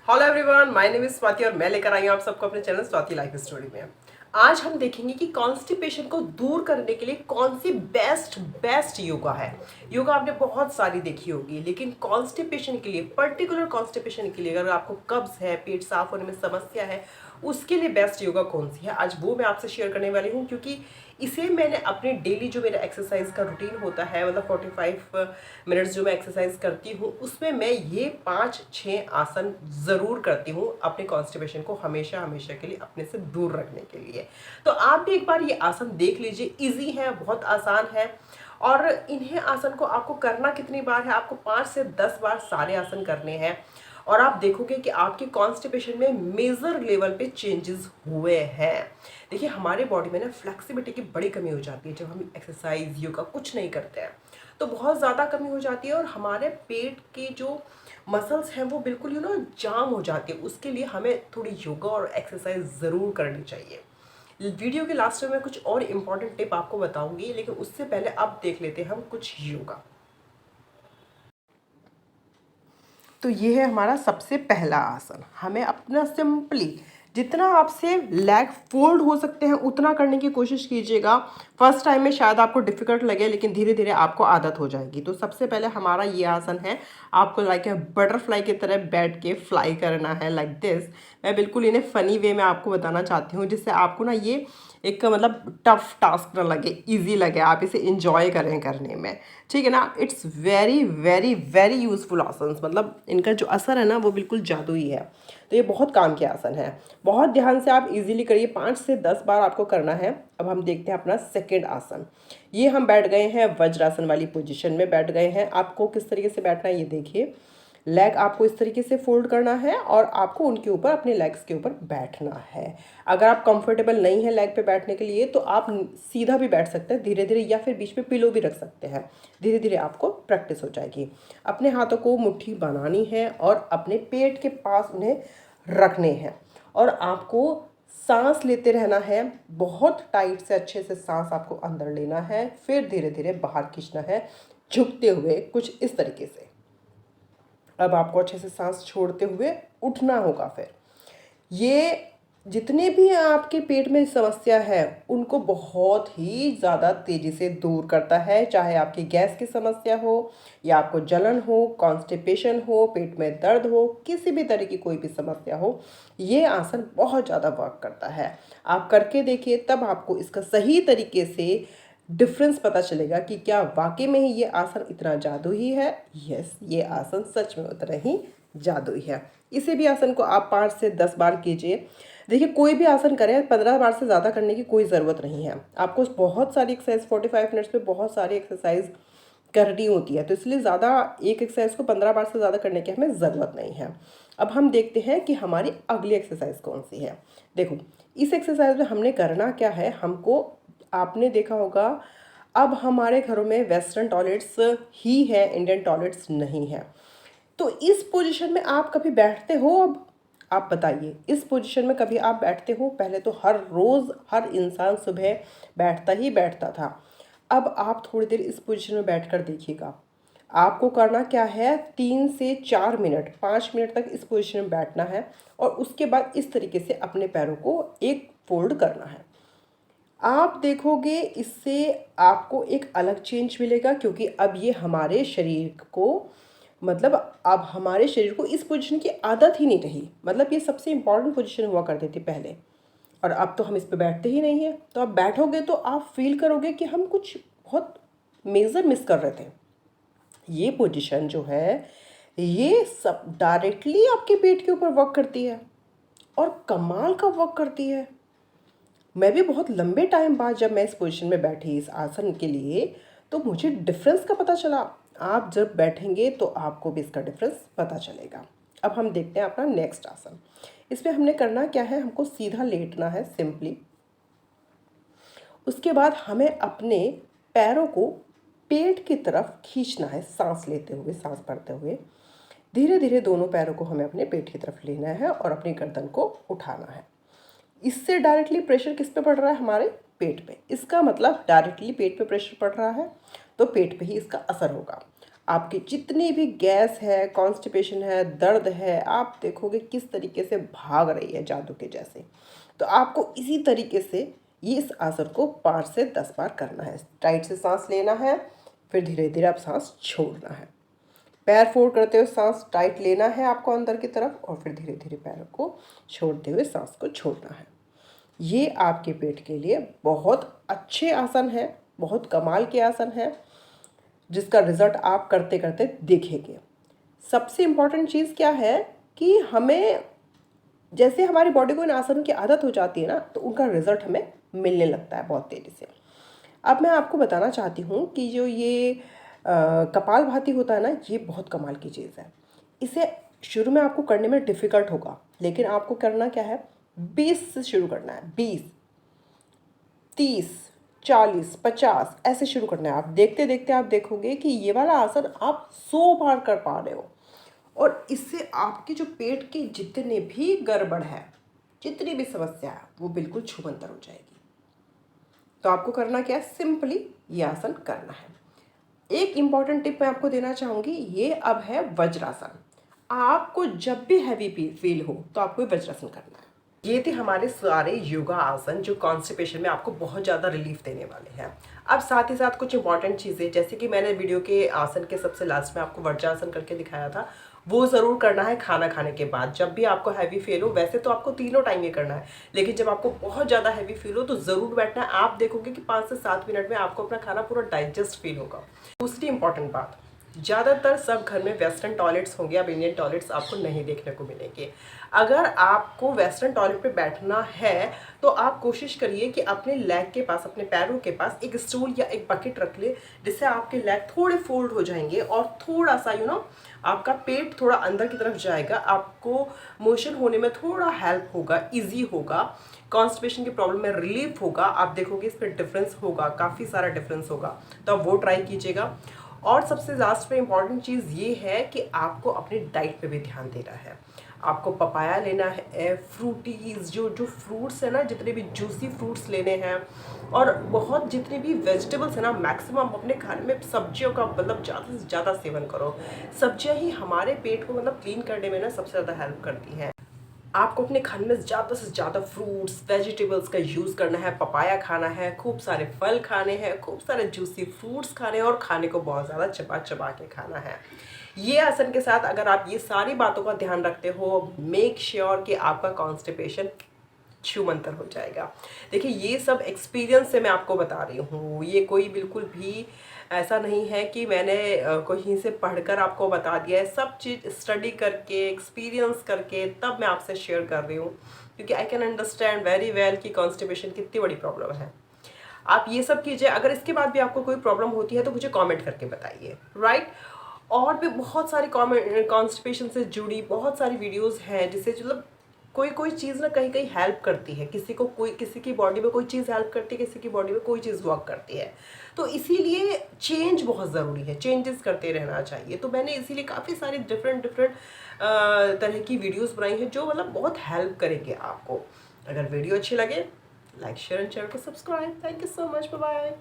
Hello everyone, my name is Swati और मैं लेकर आई हूँ आप सबको अपने चैनल स्वाति लाइफ स्टोरी में। आज हम देखेंगे कि कॉन्स्टिपेशन को दूर करने के लिए कौन सी बेस्ट बेस्ट योगा है। योगा आपने बहुत सारी देखी होगी, लेकिन कॉन्स्टिपेशन के लिए, पर्टिकुलर कॉन्स्टिपेशन के लिए, अगर आपको कब्ज है, पेट साफ होने में समस्या है, उसके लिए बेस्ट योगा कौन सी है, आज वो मैं आपसे शेयर करने वाली हूँ। क्योंकि इसे मैंने अपने डेली जो मेरा एक्सरसाइज का रूटीन होता है, मतलब 45 मिनट्स जो मैं एक्सरसाइज करती हूँ, उसमें मैं ये 5-6 आसन ज़रूर करती हूँ अपने कॉन्स्टिपेशन को हमेशा हमेशा के लिए अपने से दूर रखने के लिए। तो आप भी एक बार ये आसन देख लीजिए, इजी है, बहुत आसान है। और इन्हें आसन को आपको करना कितनी बार है, आपको 5 से 10 बार सारे आसन करने हैं। और आप देखोगे कि आपके कॉन्स्टिपेशन में मेजर लेवल पे चेंजेस हुए हैं। देखिए, हमारे बॉडी में ना फ्लेक्सिबिलिटी की बड़ी कमी हो जाती है जब हम एक्सरसाइज योगा कुछ नहीं करते हैं। तो बहुत ज़्यादा कमी हो जाती है और हमारे पेट के जो मसल्स हैं वो बिल्कुल जाम हो जाती है। उसके लिए हमें थोड़ी योगा और एक्सरसाइज ज़रूर करनी चाहिए। वीडियो के लास्ट में मैं कुछ और इम्पॉर्टेंट टिप आपको बताऊंगी, लेकिन उससे पहले अब देख लेते हैं हम कुछ योगा। तो ये है हमारा सबसे पहला आसन। हमें अपना सिंपली जितना आपसे लेग फोल्ड हो सकते हैं उतना करने की कोशिश कीजिएगा। फर्स्ट टाइम में शायद आपको डिफिकल्ट लगे, लेकिन धीरे धीरे आपको आदत हो जाएगी। तो सबसे पहले हमारा ये आसन है, आपको लाइक बटरफ्लाई की तरह बैठ के फ्लाई करना है, लाइक दिस। मैं बिल्कुल इन्हें फ़नी वे में आपको बताना चाहती हूँ, जिससे आपको ना ये एक मतलब टफ टास्क ना लगे, इजी लगे, आप इसे इंजॉय करें करने में। ठीक है ना। It's very very very useful आसन, मतलब इनका जो असर है ना वो बिल्कुल जादुई है। तो ये बहुत काम के आसन है। बहुत ध्यान से आप इजीली करिए, 5 से 10 बार आपको करना है। अब हम देखते हैं अपना सेकेंड आसन। ये हम बैठ गए हैं वज्रासन वाली पोजीशन में बैठ गए हैं। आपको किस तरीके से बैठना है ये देखिए। लेग आपको इस तरीके से फोल्ड करना है और आपको उनके ऊपर, अपने लेग्स के ऊपर बैठना है। अगर आप कंफर्टेबल नहीं है लेग पे बैठने के लिए तो आप सीधा भी बैठ सकते हैं धीरे धीरे, या फिर बीच में पिलो भी रख सकते हैं। धीरे धीरे आपको प्रैक्टिस हो जाएगी। अपने हाथों को मुट्ठी बनानी है और अपने पेट के पास उन्हें रखने हैं। और आपको सांस लेते रहना है, बहुत टाइट से अच्छे से सांस आपको अंदर लेना है, फिर धीरे धीरे बाहर खींचना है, झुकते हुए कुछ इस तरीके से। अब आपको अच्छे से सांस छोड़ते हुए उठना होगा। फिर ये जितने भी आपके पेट में समस्या है उनको बहुत ही ज़्यादा तेज़ी से दूर करता है। चाहे आपकी गैस की समस्या हो, या आपको जलन हो, कॉन्स्टिपेशन हो, पेट में दर्द हो, किसी भी तरह की कोई भी समस्या हो, ये आसन बहुत ज़्यादा वर्क करता है। आप करके देखिए, तब आपको इसका सही तरीके से डिफरेंस पता चलेगा कि क्या वाकई में ही ये आसन इतना जादुई है। यस, ये आसन सच में उतना ही जादुई है। इसी भी आसन को आप 5 से 10 बार कीजिए। देखिए, कोई भी आसन करें 15 बार से ज़्यादा करने की कोई ज़रूरत नहीं है। आपको बहुत सारी एक्सरसाइज 45 मिनट्स में बहुत सारी एक्सरसाइज करनी होती है, तो इसलिए ज़्यादा एक एक्सरसाइज को 15 बार से ज़्यादा करने की हमें ज़रूरत नहीं है। अब हम देखते हैं कि हमारी अगली एक्सरसाइज कौन सी है। देखो, इस एक्सरसाइज में हमने करना क्या है, हमको, आपने देखा होगा, अब हमारे घरों में वेस्टर्न टॉयलेट्स ही है, इंडियन टॉयलेट्स नहीं है। तो इस पोजीशन में आप कभी बैठते हो? अब आप बताइए, इस पोजीशन में कभी आप बैठते हो? पहले तो हर रोज़ हर इंसान सुबह बैठता ही बैठता था। अब आप थोड़ी देर इस पोजीशन में बैठकर देखिएगा। आपको करना क्या है, 3 से 4 मिनट, 5 मिनट तक इस पोजीशन में बैठना है और उसके बाद इस तरीके से अपने पैरों को एक फोल्ड करना है। आप देखोगे इससे आपको एक अलग चेंज मिलेगा, क्योंकि अब ये हमारे शरीर को, मतलब अब हमारे शरीर को इस पोजीशन की आदत ही नहीं रही। मतलब ये सबसे इम्पॉर्टेंट पोजीशन हुआ करती थी पहले, और अब तो हम इस पे बैठते ही नहीं हैं। तो आप बैठोगे तो आप फील करोगे कि हम कुछ बहुत मेजर मिस कर रहे थे। ये पोजीशन जो है, ये सब डायरेक्टली आपके पेट के ऊपर वर्क करती है और कमाल का वर्क करती है। मैं भी बहुत लंबे टाइम बाद जब मैं इस पोजीशन में बैठी इस आसन के लिए, तो मुझे डिफरेंस का पता चला। आप जब बैठेंगे तो आपको भी इसका डिफरेंस पता चलेगा। अब हम देखते हैं अपना नेक्स्ट आसन। इसमें हमने करना क्या है, हमको सीधा लेटना है सिंपली। उसके बाद हमें अपने पैरों को पेट की तरफ खींचना है, सांस लेते हुए, सांस भरते हुए। धीरे धीरे दोनों पैरों को हमें अपने पेट की तरफ लेना है और अपनी गर्दन को उठाना है। इससे डायरेक्टली प्रेशर किस पे पड़ रहा है, हमारे पेट पे। इसका मतलब डायरेक्टली पेट पे प्रेशर पड़ रहा है तो पेट पे ही इसका असर होगा। आपकी जितनी भी गैस है, कॉन्स्टिपेशन है, दर्द है, आप देखोगे किस तरीके से भाग रही है जादू के जैसे। तो आपको इसी तरीके से ये इस आसन को 5 से 10 बार करना है। टाइट से सांस लेना है, फिर धीरे धीरे आप सांस छोड़ना है। पैर फोल्ड करते हुए सांस टाइट लेना है आपको अंदर की तरफ, और फिर धीरे धीरे पैरों को छोड़ते हुए सांस को छोड़ना है। ये आपके पेट के लिए बहुत अच्छे आसन है, बहुत कमाल के आसन है, जिसका रिजल्ट आप करते करते देखेंगे। सबसे इम्पॉर्टेंट चीज़ क्या है कि हमें जैसे हमारी बॉडी को इन आसनों की आदत हो जाती है ना, तो उनका रिजल्ट हमें मिलने लगता है बहुत तेज़ी से। अब मैं आपको बताना चाहती हूँ कि जो ये कपालभाति होता है ना, ये बहुत कमाल की चीज़ है। इसे शुरू में आपको करने में डिफ़िकल्ट होगा, लेकिन आपको करना क्या है, 20 से शुरू करना है। 20, 30, 40, 50 ऐसे शुरू करना है। आप देखते देखते आप देखोगे कि ये वाला आसन आप 100 बार कर पा रहे हो, और इससे आपके जो पेट की जितने भी गड़बड़ है, जितनी भी समस्या है, वो बिल्कुल छूमंतर हो जाएगी। तो आपको करना क्या है, सिंपली ये आसन करना है। एक इम्पॉर्टेंट टिप मैं आपको देना चाहूँगी, ये अब है वज्रासन। आपको जब भी हैवी फील हो तो आपको ये वज्रासन करना है। ये थे हमारे सारे योगा आसन जो कॉन्स्टिपेशन में आपको बहुत ज़्यादा रिलीफ देने वाले हैं। अब साथ ही साथ कुछ इंपॉर्टेंट चीज़ें, जैसे कि मैंने वीडियो के आसन के सबसे लास्ट में आपको वज्रासन करके दिखाया था, वो ज़रूर करना है खाना खाने के बाद। जब भी आपको हैवी फील हो, वैसे तो आपको तीनों टाइम ये करना है, लेकिन जब आपको बहुत ज़्यादा हैवी फील हो तो ज़रूर बैठना है। आप देखोगे कि 5 से 7 मिनट में आपको अपना खाना पूरा डाइजेस्ट फील होगा। दूसरी इंपॉर्टेंट बात, ज़्यादातर सब घर में वेस्टर्न टॉयलेट्स होंगे, अब इंडियन टॉयलेट्स आपको नहीं देखने को मिलेंगे। अगर आपको वेस्टर्न टॉयलेट पे बैठना है तो आप कोशिश करिए कि अपने लेग के पास, अपने पैरों के पास एक स्टूल या एक बकेट रख ले, जिससे आपके लेग थोड़े फोल्ड हो जाएंगे और थोड़ा सा आपका पेट थोड़ा अंदर की तरफ जाएगा। आपको मोशन होने में थोड़ा हेल्प होगा, ईजी होगा, कॉन्स्टिपेशन की प्रॉब्लम में रिलीफ होगा। आप देखोगे इस पर डिफरेंस होगा, काफ़ी सारा डिफरेंस होगा। तो आप वो ट्राई कीजिएगा। और सबसे लास्ट में इम्पॉर्टेंट चीज़ ये है कि आपको अपनी डाइट पे भी ध्यान देना है। आपको पपाया लेना है, फ्रूटीज़, जो फ्रूट्स है ना, जितने भी जूसी फ्रूट्स लेने हैं, और बहुत जितने भी वेजिटेबल्स है ना, मैक्सिमम अपने खाने में सब्जियों का मतलब ज़्यादा से ज़्यादा सेवन करो। सब्जियां ही हमारे पेट को मतलब क्लीन करने में ना सबसे ज़्यादा हेल्प करती हैं। आपको अपने खाने में ज़्यादा से ज़्यादा फ्रूट्स, वेजिटेबल्स का यूज़ करना है, पपाया खाना है, खूब सारे फल खाने हैं, खूब सारे जूसी फ्रूट्स खाने हैं, और खाने को बहुत ज़्यादा चबा चबा के खाना है। ये आसन के साथ अगर आप ये सारी बातों का ध्यान रखते हो, मेक श्योर कि आपका कॉन्स्टिपेशन छूमंतर हो जाएगा। देखिए, ये सब एक्सपीरियंस से मैं आपको बता रही हूँ, ये कोई बिल्कुल भी ऐसा नहीं है कि मैंने कहीं से पढ़कर आपको बता दिया है। सब चीज़ स्टडी करके, एक्सपीरियंस करके तब मैं आपसे शेयर कर रही हूँ, क्योंकि I can understand very well कि कॉन्स्टिपेशन कितनी बड़ी प्रॉब्लम है। आप ये सब कीजिए। अगर इसके बाद भी आपको कोई प्रॉब्लम होती है तो मुझे कमेंट करके बताइए, राइट। और भी बहुत सारी कॉन्स्टिपेशन से जुड़ी बहुत सारी वीडियोस हैं, जिससे मतलब कोई कोई चीज़ ना कहीं कहीं हेल्प करती है। किसी की बॉडी में कोई चीज़ हेल्प करती है, किसी की बॉडी में कोई चीज़ वर्क करती है। तो इसीलिए चेंज बहुत ज़रूरी है, चेंजेस करते रहना चाहिए। तो मैंने इसीलिए काफ़ी सारी डिफरेंट तरह की वीडियोस बनाई हैं, जो मतलब बहुत हेल्प करेंगे आपको। अगर वीडियो अच्छी लगे, लाइक शेयर एंड चैनल को subscribe. Thank you so much, bye bye.